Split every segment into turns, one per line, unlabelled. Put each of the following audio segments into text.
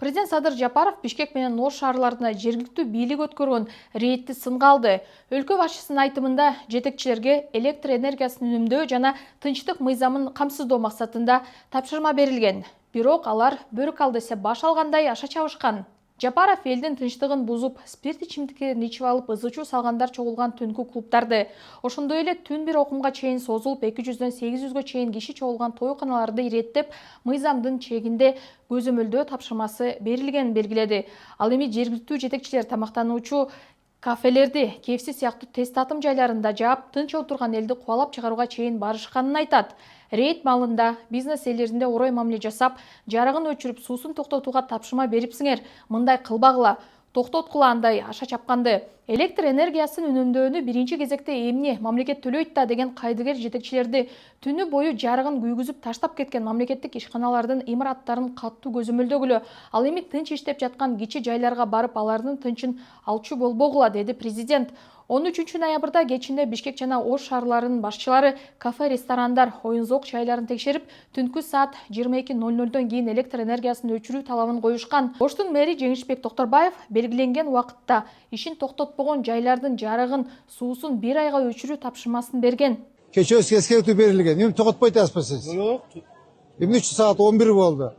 Президент Садыр Жапаров Бишкек менен Ош шаарларына жергиликтүү бийлик өткөргөн рейдти сынга алды. Өлкө башчысынын айтымында жетекчилерге электр энергиясын үнөмдөө жана тынчтык мыйзамын камсыздоо максатында тапшырма берилген. Бирок алар бөрүк ал десе баш алгандай аша чабышкан. Жапаров элдин тынчтыгын бузуп, спирт ичимдиктерин ичип алып, ызы-чуу салгандар чогулган түнкү клубдарды, ошондой эле түн бир окумга чейин созулуп 200дөн 800гө чейин киши чогулган тойканаларды иреттеп, мыйзамдын чегинде көзөмөлдөө тапшырмасы берилгенин белгиледи. Ал эми жергиликтүү жетекчилер тамактануучу кафелерди, KFC сыяктуу тест татым жайларында жаап, тынч отурган элди кубалап чыгарууга чейин барышканын айтат. Рейд малында бизнес ээлерине орой мамиле жасап, жарыгын өчүрүп, суусун токтотууга тапшырма берипсиңер, мындай кылбагыла, токтоткула андай аша чапканды. Электр энергиясын үнөмдөөнү биринчи кезекте эмне мамлекет төлөйт да деген кайдыгер жетекчилерди түнү бою жарыгын күйгүзүп таштап кеткен мамлекеттик ишканалардын имараттарын катуу көзөмөлдөгүлө. Ал эми тынч иштеп жаткан кичи жайларга барып, алардын тынчын алчу болбогула, деди президент. 13 ноябрда кечинде Бишкек жана Ош шаарларынын башчылары кафе, ресторандар, оюн-зоок жайларын текшерип, түнкү саат 22:00дөн кийин электр энергиясын өчүрүү талабын коюшкан. Оштун мэри Жеңишбек Токторбаев белгиленген убакытта ишин токтотпогон жайлардын жарыгын, суусун 1 айга өчүрүү тапшырмасын берген.
Кечээ эскертүү берилген. Эми токотпойт атасызбы сиз?
Yok.
Эми 3 саат 11 болду.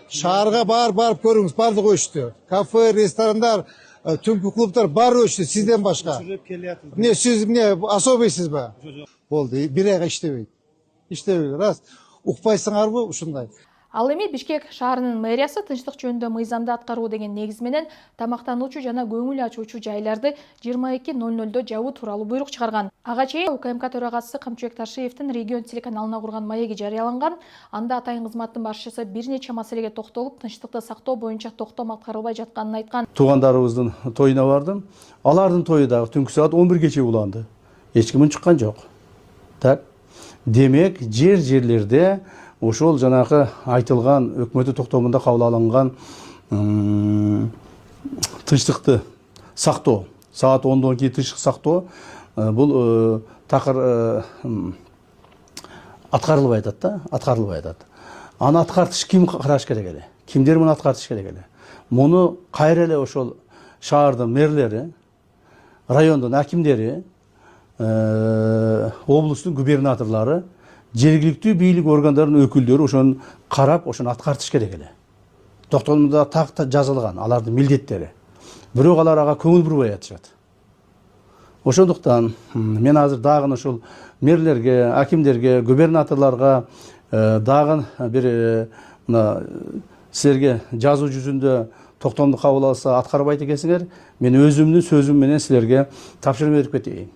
Шаарга барып көрүңүз, бардыгы өчтү. Кафе, ресторандар, түнкү клубдар баары өчтү, сизден башка. Эмне сиз особыйсызбы? Болду, 1 айга иштебейт. Иштебейт, рас. Укпайсыңарбы ушундай?
Ал эми Бишкек шаарынын мэриясы тынчтык жөнүндө мыйзамды аткаруу деген негиз менен тамактануучу жана көңүл ачуучу жайларды 22:00дө жабуу тууралуу буйрук чыгарган. Ага чейин УКМК төрагасы Камчыбек Ташиевдин регион телеканалына курган маеги жарыяланган. Анда атайын кызматтын башчысы бир нече маселеге токтолуп, тынчтыкты сактоо боюнча токтом аткарылбай жатканын айткан.
Туугандарыбыздын тоюна бардым. Алардын тою дагы түнкү саат 11 уланды. Эч ким чыккан жок. Так. Демек, жерлерде ошол жанагы айтылган өкмөттүн токтомунда кабыл алынган тынчтыкты сактоо, саат 10дон кийин тынчтык сактоо бул такыр аткарылбай атат да, аткарылбай атат. Аны аткартыш ким караш керек эле? Кимдер муну аткартыш керек эле? Муну кайра эле ошол шаардын мэрлери, райондун акимдери, облустун губернаторлору, жергиликтүү бийлик органдарынын өкүлдөрү ошону карап, ошону аткартыш керек эле. Токтомдо так жазылган алардын милдеттери. Бирок алар ага көңүл бурбай атышат. Ошондуктан мен азыр дагы ошол мэрлерге, акимдерге, губернаторлорго дагы бир мына силерге жазуу жүзүндө токтомду кабыл алса аткарбайт экенсиңер, мен өзүмдүн сөзүм менен силерге тапшырма берип кетейин.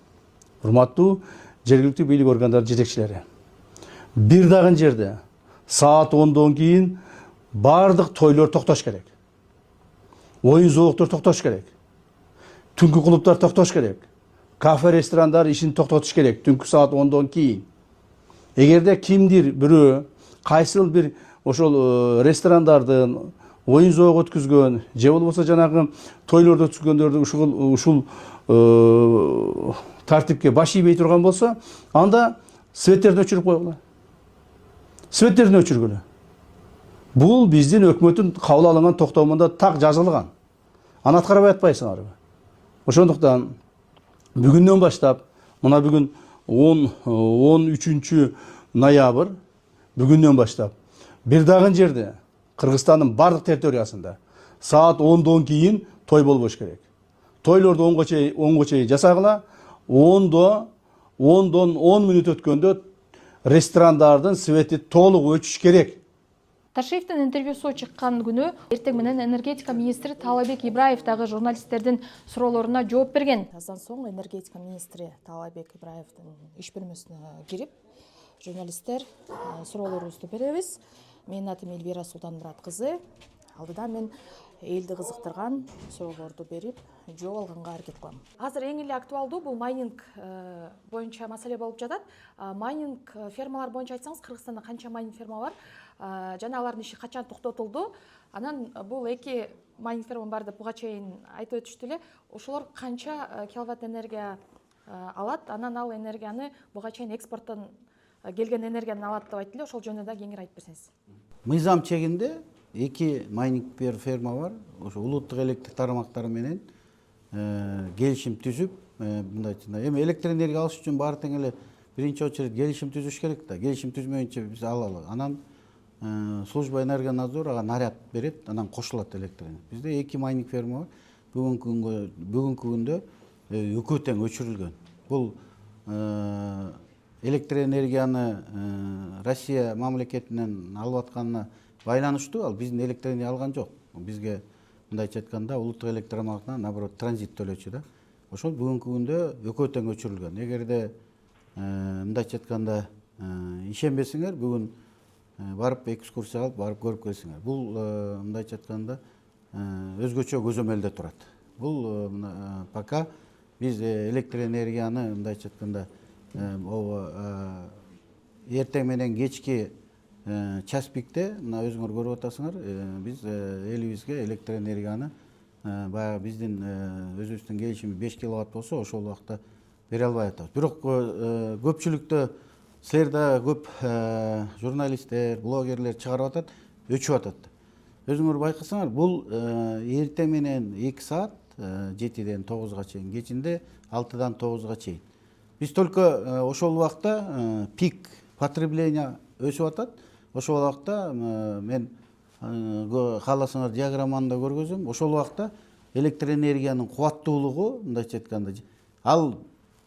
Урматтуу жергиликтүү бийлик органдарынын жетекчилери. Бир дагы жерде саат 10дон кийин бардык тойлор токтош керек. Оюн-зооктор токтош керек. Түнкү клубдар токтош керек. Кафе, ресторандар ишин токтотуш керек түнкү саат 10дон кийин. Эгерде кимдир бирөө кайсыл бир ошол ресторандардын оюн-зоок өткүзгөн, же болбосо жанагы тойлорду өткүзгөндөрдү ушул тартипке баш ийбей турган болсо, анда светтерди өчүрүп койгула. Светтерди өчүргүлө. Бул биздин өкмөттүн кабыл алынган токтомунда так жазылган. Аны аткарбай атпайсыңарбы? Ошондуктан бүгүндөн баштап, мына бүгүн 13 ноябрь, бүгүндөн баштап бир дагы жерде Кыргызстандын бардык территориясында саат 10дон кийин той болбош керек. Тойлорду 10го чейин жасагыла, 10дон 10 мүнөт өткөндө ресторандардын свети толук өчүш керек.
Ташиевдин интервьюсу чыккан күнү эртең менен энергетика министри Таалайбек Ибраев дагы журналисттердин суроолоруна жооп берген.
Аздан соң энергетика министри Таалайбек Ибраевдин иш бөлмөсүнө кирип, журналисттер суроолорубузду беребиз. Менин атым Эльвира Султанмурат кызы. Алдыда мен элди кызыктырган суроолорду берип, жооп алганга аракет кылам.
Азыр эң эле актуалдуу бул майнинг боюнча маселе болуп жатат. Майнинг фермалар боюнча айтсаңыз, Кыргызстанда канча майнинг ферма бар? Жана алардын иши качан токтотулду? Анан бул эки майнинг ферма бар деп буга чейин айтып өтүштү эле. Ошолор канча киловатт энергия алат? Анан ал энергияны буга чейин экспорттон келген энергияны алат деп айттылы. Ошол жөнүндө да кеңири айтып берсеңиз.
Мыйзам чегинде 2 майнинг ферма бар. Ошо улуттук электр тармактары менен келишим түзүп, мындай эми электр энергия алыш үчүн баары тең эле биринчи очередь келишим түзүш керек да. Келишим түзмөйүнчө биз алалы. Анан служба энергонадзор ага наряд берет, анан кошулат электр энергия. Бизде 2 майнинг ферма бар. Бүгүнкү күндө экөө тең өчүрүлгөн. Бул электр энергияны Россия мамлекетинен алып атканына байланыштуу. Ал биздин электр энергия алган жок. Бизге мындайча айтканда улуттук электр тармагынан наоборот транзит төлөчү да. Ошол бүгүнкү күндө экөө тең өчүрүлгөн. Эгерде мындайча айтканда ишенбесиңер, бүгүн барып экскурсия алып барып көрүп келсиңер. Бул мындайча айтканда өзгөчө көзөмөлдө турат. Бул пока биз электр энергияны мындайча айтканда эртең менен кечки час пикте, мына өзүңөр көрүп атасыңар, биз элибизге электр энергияны баягы биздин өзүбүздүн келишими 5 киловатт болсо, ошол убакта бере албай атабыз. Бирок көпчүлүктө силер да көп журналисттер, блогерлер чыгарып атат, өчүп атат. Өзүңөр байкасаңар, бул эртең менен 2 саат 7-ден 9-га чейин, кечинде 6-дан 9-га чейин. Биз только ошол убакта пик потребление өсүп атат. Ошол убакта мен кааласаңар диаграмманы да көргөзөм. Ошол убакта электр энергиянын кубаттуулугу, мындайча айтканда, ал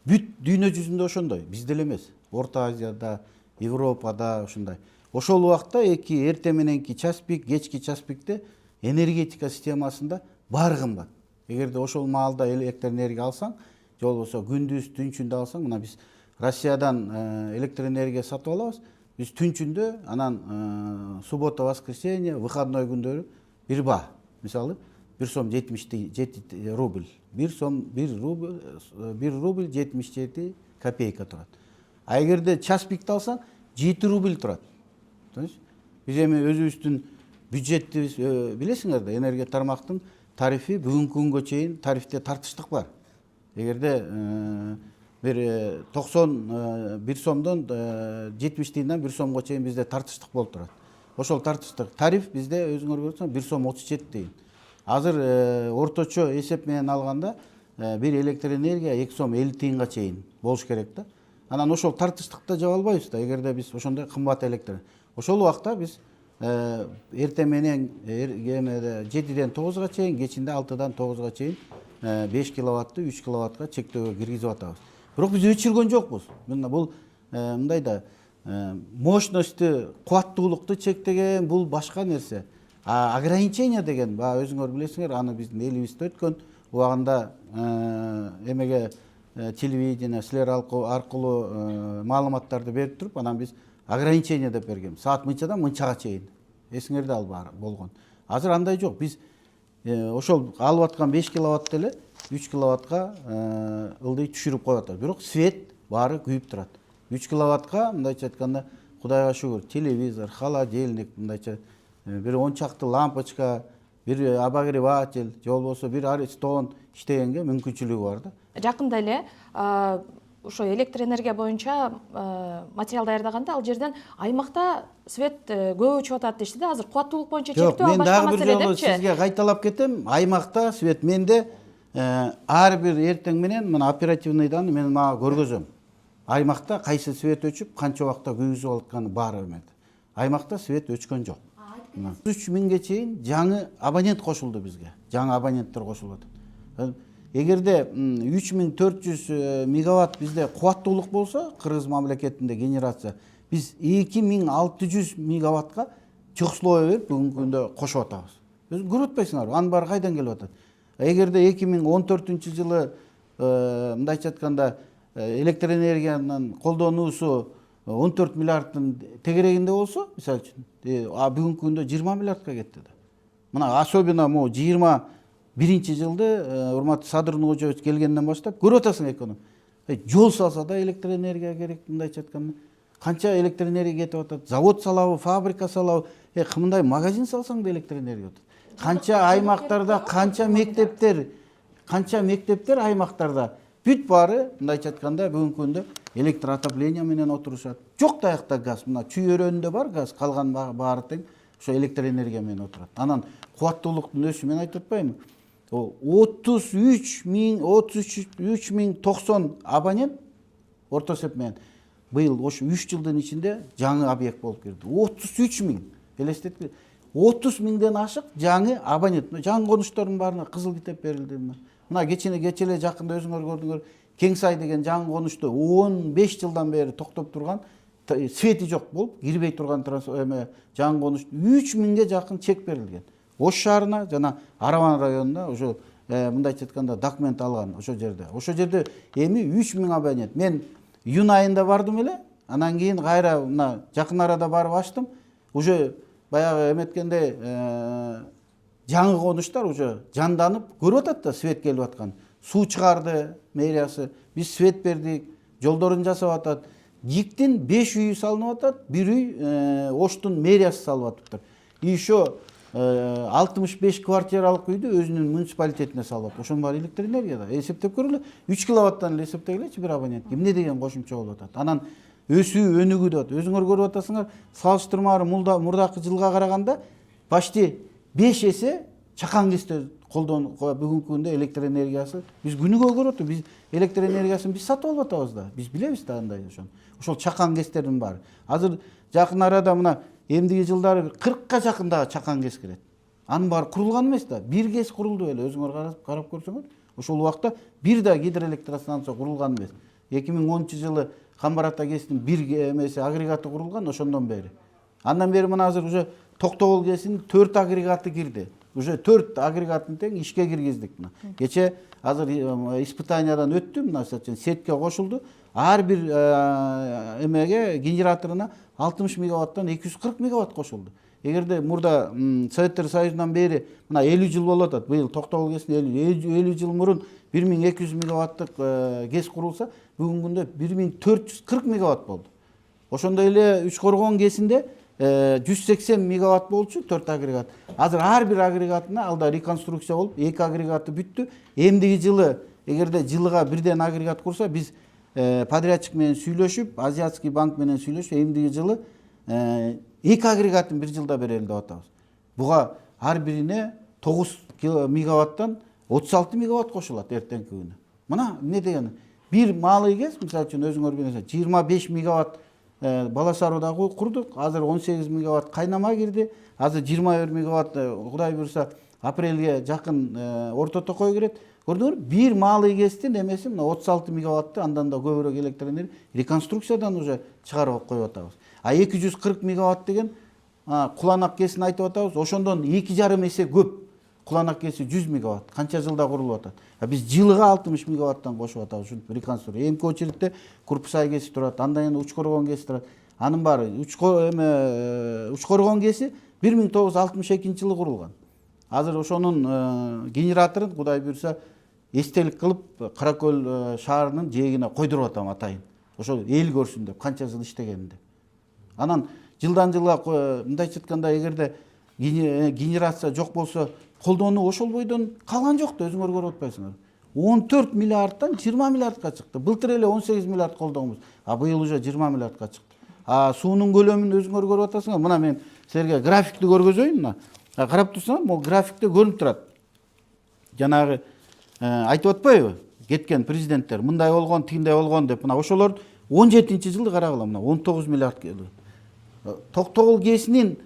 бүт дүйнө жүзүндө ошондой, бизде эле эмес. Орто Азияда, Европада ошондой. Ошол убакта эртең мененки час пик, кечки час пикте энергетика системасында баары кымбат. Эгерде ошол маалда электр энергия алсаң, же болбосо күндүз түнчүндө алсаң, мына биз Россиядан электр энергия сатып алабыз. Биз түнчүндө, анан суббота, воскресенье, выходной күндөрү бир баа. Мисалы, 1 сом 77 рубль. 1 рубль 77 копейка турат. А эгерде час пикти алсаң, 7 рубль турат. Биз эми өзүбүздүн бюджеттибиз билесиңер да, энергия тармактын тарифи бүгүнкү күнгө чейин тарифте тартыштык бар. Эгерде бир 1 сомдон 70 тыйындан 1 сомго чейин бизде тартыштык болуп турат. Ошол тартыштык тариф бизде өзүңөр көрсөңөр 1 сом 37 тыйын. Азыр орточо эсеп менен алганда бир электр энергия 2 сом 50 тыйынга чейин болуш керек да. Анан ошол тартыштыкты жаба албайбыз да, эгерде биз ошондой кымбат электр. Ошол убакта биз эртең менен 7-ден 9-га чейин, кечинде 6-дан 9-га чейин 5 киловатты 3 киловаттка чектөөгө киргизип атабыз. Бирок биз өчүргөн жокпуз. Мына бул мындай да мощностьту, кубаттуулукту чектеген бул башка нерсе. А ограничение деген, өзүңөр билесиңер, аны биздин элибизде өткөн убагында эмеге телевидение, силер аркылуу маалыматтарды берип туруп, анан биз ограничение деп берген. Саат мынчадан мынчага чейин. Эсиңерде ал бар болгон. Азыр андай жок. Биз ошол алып аткан 5 киловатт эле 3 киловаттка ылдый түшүрүп коюп атат. Бирок свет баары күйүп турат. 3 киловаттка мындайча айтканда, Кудайга шүгүр, телевизор, холодильник, мындайча бир 10 чакты лампочка, бир обогреватель, же болбосо бир аристон иштегенге мүмкүнчүлүгү бар да.
Жакында эле ошо электр энергия боюнча материал даярдаганда ал жерден аймакта свет көп өчүп атат дешти да. Азыр кубаттуулук боюнча чектөө, ал башка маселе депчи.
Сизге кайталап кетем. Аймакта свет менде ар бир эртең менен мына оперативныйдан мен мага көргөзөм. Аймакта кайсы свет өчүп, канча убакта күйгүзүп атканы баары эметти. Аймакта свет өчкөн жок. 3000ге чейин жаңы абонент кошулду бизге. Жаңы абоненттер кошулду. Эгерде 3400 мегаватт бизде кубаттуулук болсо, Кыргыз мамлекетинде генерация, биз 2600 мегаваттка чокслоо берип бүгүнкү күндө кошуп атабыз. Өзүң көрүп атпайсыңарбы? Анын баары кайдан келип атат? Эгерде 2014-жылы мындайча айтканда электр энергиянын колдонуусу 14 миллиардтын тегерегинде болсо, мисалы үчүн, бүгүнкү күндө 20 миллиардка кетти да. Мына особенно мо 21-жылды урматтуу Садыр Нуркожоевич келгенден баштап көрүп атасың экономия. Жол салса да электр энергия керек, мындайча айтканда. Канча электр энергия кетип атат? Завод салабы, фабрика салабы, кымдай магазин салсаң да электр энергия атат. Канча аймактарда, канча мектептер аймактарда бүт баары, мындайча айтканда, бүгүнкү күндө электр отопление менен отурушат. Жок да аякта газ, мына чүй өрөөнүндө бар газ, калган баары тең ошо электр энергия менен отурат. Анан кубаттуулуктун өсүшү мен айтып атпаймынбы? 33.090 абонент орто эсеп менен быйыл ошо 3 жылдын ичинде жаңы объект болуп кирди. 33.000. Элестетиңиз. 30.000ден ашык жаңы абонент. Жаңы конуштардын баарына кызыл китеп берилди. Мына кечеле жакында өзүңөр көрдүңөр, Кеңсай деген жаңы конушту 15 жылдан бери токтоп турган, свети жок болуп, кирбей турган жаңы конушту 3.000ге жакын чек берилген. Ош шаарына жана Араван районуна ошо мындайча айтканда документ алган ошо жерде. Ошо жерде эми 3.000 абонент. Мен июнь айында бардым эле, анан кийин кайра мына жакын арада барып ачтым. Уже баягы эметкенде жаңы конуштар уже жанданып көрүп атат да, свет келип аткан. Суу чыгарды мэриясы, биз свет бердик, жолдорун жасап атат. ГИКтин 5 үйү салынып атат, бир үй Оштун мэриясы салып атыптыр. И еще 65 квартиралык үйдү өзүнүн муниципалитетине салып атат. Ошонун баары электр энергияда. Эсептеп көрөлү. 3 киловаттан эле эсептегилечи бир абонент. Эмне деген кошумча болуп атат. Анан өсүү өнүгүү деп атат. Өзүңөр көрүп атасыңар, салыштырмалуу мурдакы жылга караганда почти 5 эсе чакан кесте бүгүнкү күндө электр энергиясы биз күнүгө көрүп атабыз. Биз электр энергиясын биз сатып алып атабыз да. Биз билебиз да андай ошону. Ошол чакан кестердин баары. Азыр жакын арада мына эмдиги жылдары 40ка жакындагы чакан кес кирет. Анын баары курулган эмес да. Бир кес курулду эле. Өзүңөр карап көрсөңөр, ошол убакта бир да гидроэлектростанция курулган эмес. 2010-жылы Камбарата кесинин бир эмеси агрегаты курулган ошондон бери. Андан бери мына азыр уже Токтогул кесинин 4 агрегаты кирди. Уже 4 агрегатын тең ишке киргиздик. Кече азыр испытаниядан өттү, мына сетке кошулду. Ар бир эмеге генераторуна 60 мегаваттан 240 мегаватт кошулду. Эгерде мурда Советтер Союзунан бери мына 50 жыл болуп атат. Быйыл Токтогул кесин 50 жыл мурун 1200 мегаваттык кес курулса, бүгүнкү күндө 1440 мегаватт болду. Ошондой эле Үч Коргон кесинде 180 мегаватт болчу 4 агрегат. Азыр ар бир агрегатына алда реконструкция болуп, 2 агрегаты бүттү. Эмдиги жылы эгерде жылга бирден агрегат курса, биз подрядчик менен сүйлөшүп, Азиатский банк менен сүйлөшүп, эмдиги жылы 2 агрегатын бир жылда берели деп атабыз. Буга ар бирине 9 мегаваттан 36 мегаватт кошулат эртеңки күнү. Мына эмне дегени? Бир маалый кес, мисалы үчүн өзүңөр билесиңер, 25 мегаватт Баласаруда курдук. Азыр 18 мегаватт кайнама кирди. Азыр 21 мегаватт Кудай буйруса апрелге жакын орто токой кирет. Көрдүңөр, бир маалый кестин эмеси мына 36 мегаватты андан да көбүрөөк электр энергия реконструкциядан уже чыгарып коюп атабыз. А 240 мегаватт деген Куланак кесин айтып атабыз. Ошондон 2,5 эсе көп. Куланак кеси 100 мегаватт. Канча жылда курулуп атат. Биз жылга 60 мегаваттан кошуп атабыз ушинтип реконструкция. Эмки очередте Курпсай кеси турат, андан кийин Уч Коргон кеси турат. Анын баары Уч Коргон кеси 1962-жылы курулган. Азыр ошонун генераторун Кудай буйруса эстелик кылып Каракөл шаарынын жээгине койдуруп атам атайын. Ошол эл көрсүн деп, канча жыл иштегенде. Анан жылдан жылга мындайча айтканда эгерде генерация жок болсо, колдонуу ошол бойдон калган жок да, өзүңөр көрүп атпайсыңар. 14 миллиардтан 20 миллиардка чыкты. Былтыр эле 18 миллиард колдоңбуз. Быйыл уже 20 миллиардка чыкты. Суунун көлөмүн өзүңөр көрүп атасыңар. Мына мен силерге графикти көргөзөйүн. Мына карап турсаңар, могу графикте көрүнүп турат. Жанагы айтып атпайбы? Кеткен президенттер мындай болгон, тигиндей болгон деп. Мына ошолор 17-жылды карагыла, мына 19 миллиард келди. Токтогул кесинин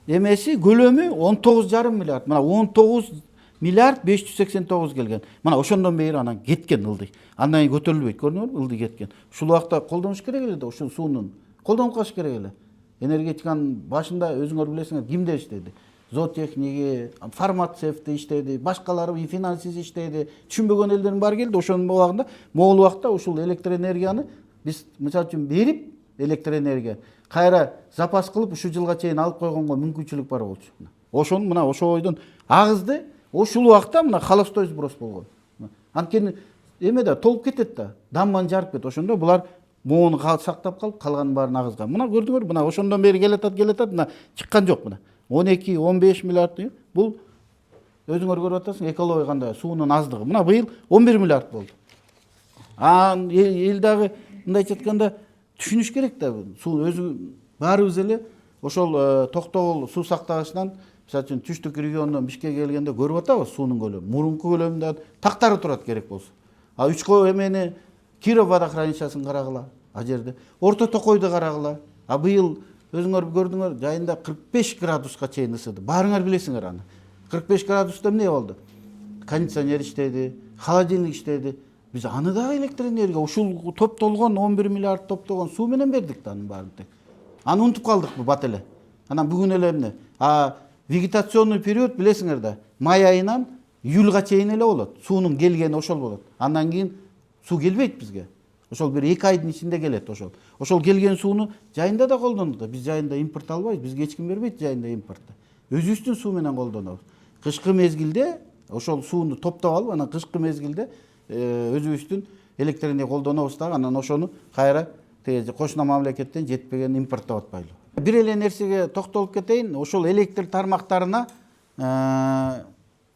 эмеси көлөмү 19,5 миллиард. Мына 19 миллиард 589 келген. Мына ошондон бери анан кеткен ылдый. Андан кийин көтөрүлбөйт, көрдүңөрбү? Ылдый кеткен. Ушул убакта колдонуш керек эле да, ушул суунун колдонуп калыш керек эле. Энергетиканын башында өзүңөр билесиңер кимдер иштеди? Зоотехники, фармацевти иштеди, башкалары финансист иштеди. Түшүнбөгөн элдердин баары келди. Ошонун убагында, могул убакта ушул электр энергияны биз мисалы үчүн берип, электр энергия кайра запас кылып ушул жылга чейин алып койгонго мүмкүнчүлүк бар болчу. Ошон мына ошол ойдон агызды ошол убакта мына холостой сброс болгон. Анткени эме да толуп кетет да, дамбаны жарып кетет. Ошондо булар мууну сактап калып, калганын баарын агызган. Мына көрдүңөр, мына ошондон бери келатат, мына чыккан жок мына. 12-15 миллиард бул өзүңөр көрүп атасың, экология кандай, суунун аздыгы. Мына быйыл 11 миллиард болду. Эл дагы мындайча айтканда түшүнүш керек да, суу өзү баарыбыз эле ошол Токтогул суу сактагычынан мисалы үчүн түштүк региондон Бишкекке келгенде көрүп атабыз суунун көлөмү. Мурунку көлөмүндө тактары турат керек болсо. А Үчкө эмени Киров водохранилищасын карагыла, а жерде Орто Токойду карагыла. А быйыл өзүңөр көрдүңөр, жайында 45 градуска чейин ысыды. Баарыңар билесиңер аны. 45 градуста эмне болду? Кондиционер иштеди, холодильник иштеди. Биз аны да электр энергия ушул топтолгон 11 миллиард топтогон суу менен бердик да анын баарын тең. Аны унутуп калдыкпы бат эле. Анан бүгүн эле эмне? Вегетационный период билесиңер да, май айынан июлга чейин эле болот. Суунун келгени ошол болот. Андан кийин суу келбейт бизге. Ошол бир 2 айдын ичинде келет ошол. Ошол келген сууну жайында да колдондук да. Биз жайында импорт албайбыз. Бизге эч ким бербейт жайында импортты. Өзүбүздүн суу менен колдонобуз. Кышкы мезгилде ошол сууну топтоп алып, анан кышкы мезгилде өзүбүздүн электр энергия колдонобуз дагы, анан ошону кайра кошуна мамлекеттен жетпеген импорттоп атпайлы. Бир эле нерсеге токтолуп кетейин. Ошол электр тармактарына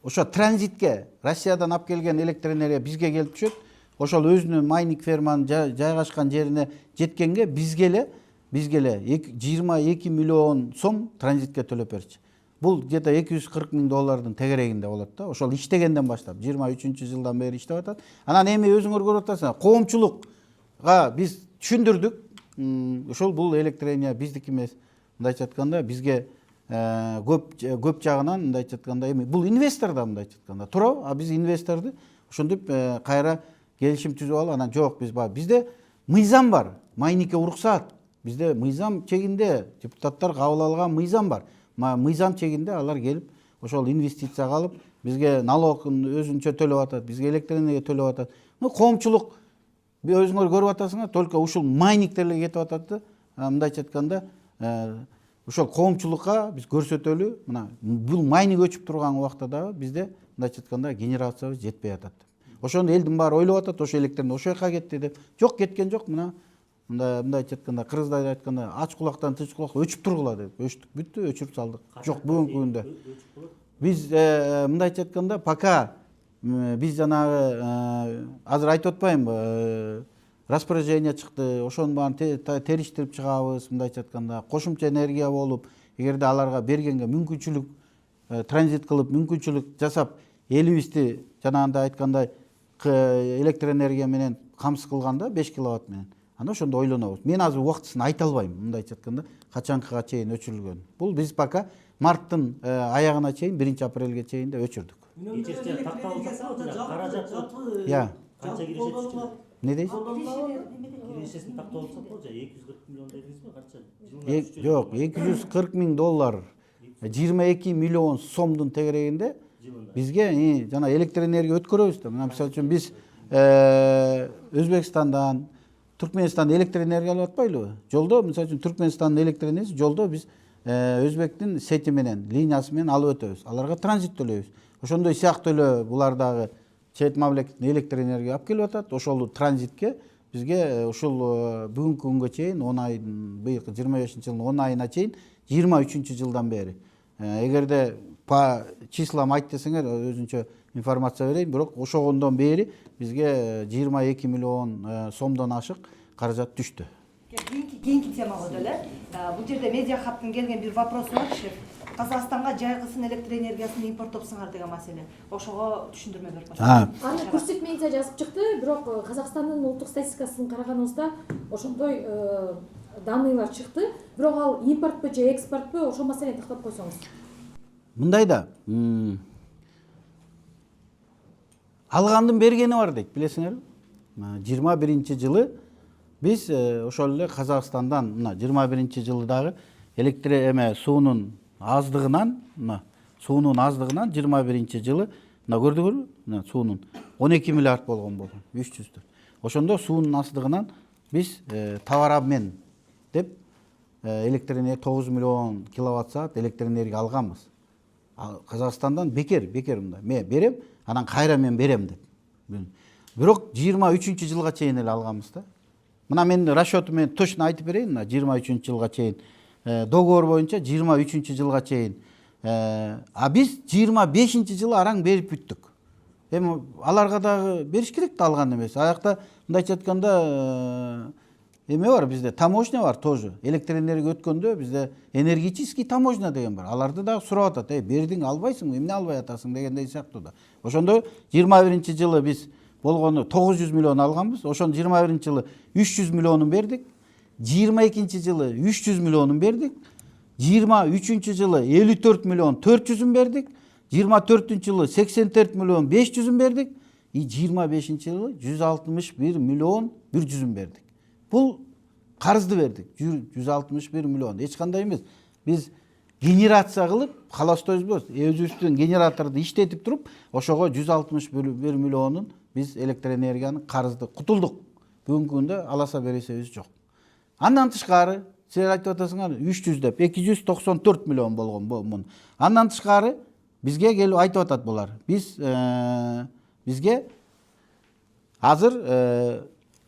ошо транзитке Россиядан алып келген электр энергия бизге келип түшөт. Ошол өзүнүн майник ферманын жайгашкан жерине жеткенге бизге эле 22 миллион сом транзитке төлөп берчү. Бул где-то 240 миң доллардын тегерегинде болот да. Ошол иштегенден баштап 23-жылдан бери иштеп атат. Анан эми өзүңөр көрүп атасыңар, коомчулукка биз түшүндүрдүк. Ошол бул электр энергия биздики эмес. Мындайча айтканда бизге көп жагынан мындайча айтканда эми бул инвестор да мындайча айтканда туурабы? А биз инвесторду ошентип кайра келишим түзүп алып, анан жок бизде мыйзам бар. Майникке уруксаат. Бизде мыйзам чегинде депутаттар кабыл алган мыйзам бар. Мыйзам чегинде алар келип ошол инвестиция кылып, бизге налогун өзүнчө төлөп атат, бизге электр энергия төлөп атат. Коомчулук өзүңөр көрүп атасыңар, только ушул майниктер эле кетип атат да. Мындайча айтканда ошол коомчулукка биз көрсөтөлү, мына бул майник өчүп турган убакта дагы бизде мындайча айтканда генерациябыз жетпей атат. Ошону элдин баары ойлоп атат, ошо электрден ошол жака кетти деп. Жок, кеткен жок. Мына мындайча айтканда кыргыздар айтканда ач кулактан тыч кулак өчүп тургула деп. Өчтүк, бүттү, өчүрүп салдык. Жок, бүгүнкү күндө. Биз мындайча айтканда пока биз жанагы азыр айтып атпайм, распоряжение чыкты. Ошонун баарын териштирип чыгабыз, мындайча айтканда кошумча энергия болуп, эгерде аларга бергенге мүмкүнчүлүк транзит кылып, мүмкүнчүлүк жасап, элибизди жанагындай айткандай электр энергия менен камсыз кылганда 5 киловатт менен. Анда ошондо ойлонобуз. Мен азыр убактысын айта албайм, мындайча айтканда качанкыга чейин өчүрүлгөн. Бул биз пока марттын аягына чейин, 1-апрелге чейин да өчүрдүк.
Эчерче такталып каражат канча киришет?
Не дейсиз?
Киришесин такталып жатпы, 240 миллион дедиңизби? Канча?
Жок, 240 миң доллар, 22 миллион сомдун тегерегинде бизге жана электр энергия өткөрөбүз да. Мына мисалы үчүн биз Өзбекстандан, Түркменистандан электр энергия алып атпайлыбы? Жолдо мисалы үчүн Түркменистандын электр энергиясы жолдо биз Өзбектин сети менен, линиясы менен алып өтөбүз. Аларга транзит төлөйбүз. Ошондой сыяктуу эле булар дагы чет мамлекеттин электр энергия алып келип атат. Ошол транзитке бизге ушул бүгүнкү күнгө чейин 10 айдын, быйылкы 25-жылдын 10 айына чейин 23-жылдан бери. Эгерде по числам айт десеңер өзүнчө информация берейин, бирок ошондон бери бизге 22 миллион сомдон ашык каражат түштү.
Кийинки тема койду эле. Бул жерде медиа хабтын келген бир вопросу бар. Казакстанга жайгысын электр энергиясын импорттопсуңар деген маселе. Ошого түшүндүрмө берип коюңуз.
Аны көрсөтмөйүнчө жазып чыкты, бирок Казакстандын улуттук статистикасын караганыбызда ошондой данныйлар чыкты. Бирок ал импортпу же экспортпу, ошол маселени тактап койсоңуз.
Мындай да, алгандын бергени бар дейт, билесиңерби? 21-жылы биз ошол эле Казакстандан мына 21-жылы дагы электр суунун аздыгынан 21-жылы мына көрдүңөрбү? Мына суунун 12 миллиард болгон 300. Ошондо суунун аздыгынан биз товарообмен деп электр энергия 9 миллион киловатт саат электр энергия алганбыз. Казакстандан бекер мындай. Мен берем, анан кайра мен берем деп. Бирок 23-жылга чейин эле алганбыз да. Мына мен расчету мен точно айтып берейин, 23-жылга чейин. Договор боюнча 23-жылга чейин. А биз 25-жылы араң берип бүттүк. Эми аларга дагы бериш керек да алган эмес. Аякта мындайча айтканда эме бар бизде, таможня бар тоже. Электроэнергия өткөндө бизде энергетический таможня деген бар. Аларды да сурап атат, бердиң албайсыңбы, эмне албай атасың дегендей сыяктуу да. Ошондо 21-жылы биз болгону 900 миллион алганбыз. Ошону 21-жылы 300 миллионун бердик. 22-жылы 300 миллионун бердик. 23-жылы 54 миллион 400-ун бердик. 24-жылы 84 миллион 500-ун бердик. 25-жылы 161 миллион 100-ун бердик. Бул карызды бердик. 161 миллион. Эч кандай эмес. Биз генерация кылып, халастойбуз, өзүбүздүн генераторду иштетип туруп, ошого 161 миллионун биз электроэнергиянын карызды кутулдук. Бүгүнкү күндө аласа бересебиз жок. Андан тышкары, силер айтып атасыңар 300 деп, 294 миллион болгон мун. Андан тышкары бизге келип айтып атат булар. Бизге азыр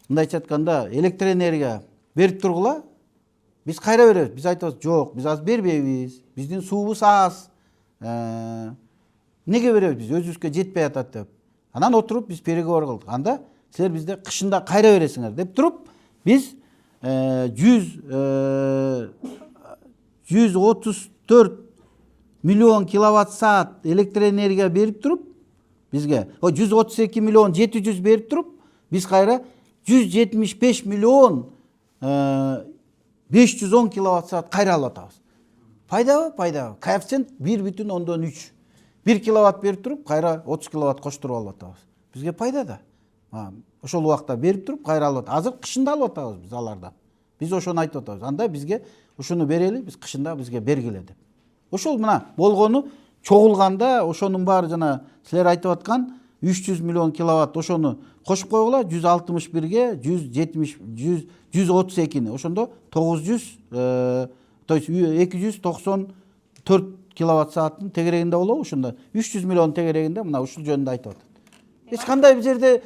мындайча айтканда электроэнергия берип тургула, биз кайра беребиз. Биз айтабыз, жок, биз азыр бербейбиз. Биздин суубуз аз. Неге беребиз? Биз өзүбүзгө жетпей атат деп. Анан отуруп биз переговор кылдык. Анда силер бизде кышында кайра бересиңер деп туруп, биз 134 миллион киловатт саат электроэнергия берип туруп, бизге 132 миллион 700 берип туруп, биз кайра 175 миллион 510 киловатт саат кайра алып атабыз. Пайдабы? Пайдабы. Коэффициент 1,3. 1 киловатт берип туруп, кайра 30 киловатт коштуруп алып атабыз. Бизге пайда да. Ошол убакта берип туруп, кайра алып атабыз. Азыр кышында алып атабыз биз алардан. Биз ошону айтып атабыз. Анда бизге ушуну берели, биз кышында бизге бергиле деп. Ошол мына болгону чогулганда ошонун баары жана силер айтып аткан 300 миллион киловатт ошону кошуп койгула, 161ге 132-ни. Ошондо 900, то есть 294 киловатт сааттын тегерегинде болобу? Ошондо 300 миллион тегерегинде мына ушул жөнүндө айтып атат. Эч кандай бир жерде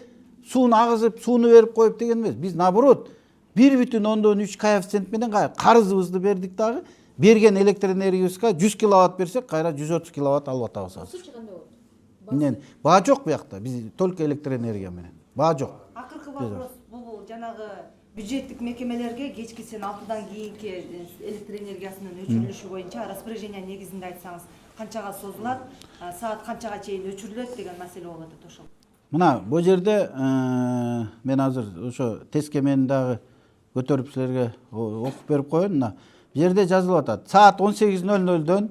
сууну агызып, сууну берип коюп деген эмес. Биз наоборот 1,3 коэффициент менен карызыбызды бердик дагы. Берген электроэнергиябызга 100 киловатт берсек, кайра 130 киловатт алып атабыз азыр. Баа жок буякта. Биз только электроэнергия менен. Баа жок.
Акыркы вопрос бул жанагы бюджеттик мекемелерге кечкисин 6-дан кийинки электроэнергиясынын өчүрүлүшү боюнча распоряжение негизинде айтсаңыз, канчага созулат, саат канчага чейин өчүрүлөт деген маселе болуп атат ошол.
Мына бул жерде мен азыр ошо тескемени дагы көтөрүп силерге окуп берип коеюн. Мына бул жерде жазылып атат. Саат 18:00-дөн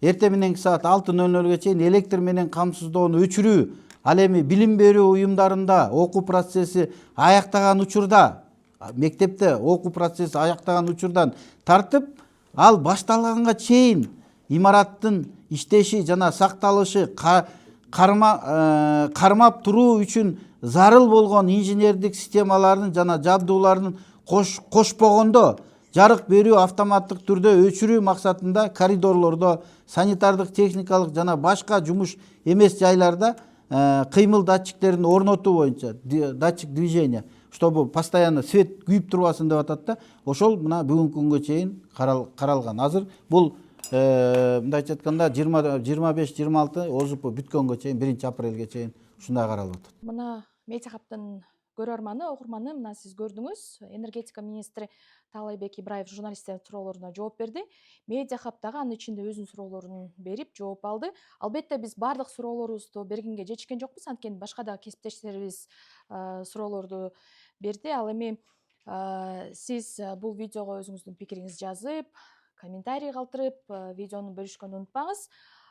эртең мененки саат 6:00-ге чейин электр менен камсыздоону өчүрүү, ал эми билим берүү уюмдарында окуу процесси аяктаган учурда, мектепте окуу процесси аяктаган учурдан тартып, ал башталганга чейин имараттын иштеши жана сакталышы кармап туруу үчүн зарыл болгон инженердик системалардын жана жабдуулардын кошпогондо жарык берүү автоматтык түрдө өчүрүү максатында коридорлордо, санитардык, техникалык жана башка жумуш эмес жайларда кыймыл датчиктерин орнотуу боюнча, датчик движения, чтобы постоянно свет күйүп турбасын деп атат да. Ошол мына бүгүнкү күнгө чейин каралган. Азыр бул мындайча айтканда 25-26 ОЗУП бүткөнгө чейин, 1-апрелге чейин ушундай каралып атат.
Мына Медиахабтын көрөрманы, окурманы, мына сиз көрдүңүз. Энергетика министри Таалайбек Ибраев журналисттердин суроолоруна жооп берди. Медиахаб дагы анын ичинде өзүнүн суроолорун берип жооп алды. Албетте биз баардык суроолорубузду бергенге жетишкен жокпуз, анткени башка да кесиптештерибиз суроолорду берди. Ал эми сиз бул видеого өзүңүздүн пикириңизди жазып, комментарий калтырып, видеону бөлүшкөндү унутпаңыз.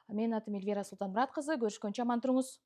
Менин атым Эльвира Султанмурат кызы. Көрүшкөнчө аман туруңуз.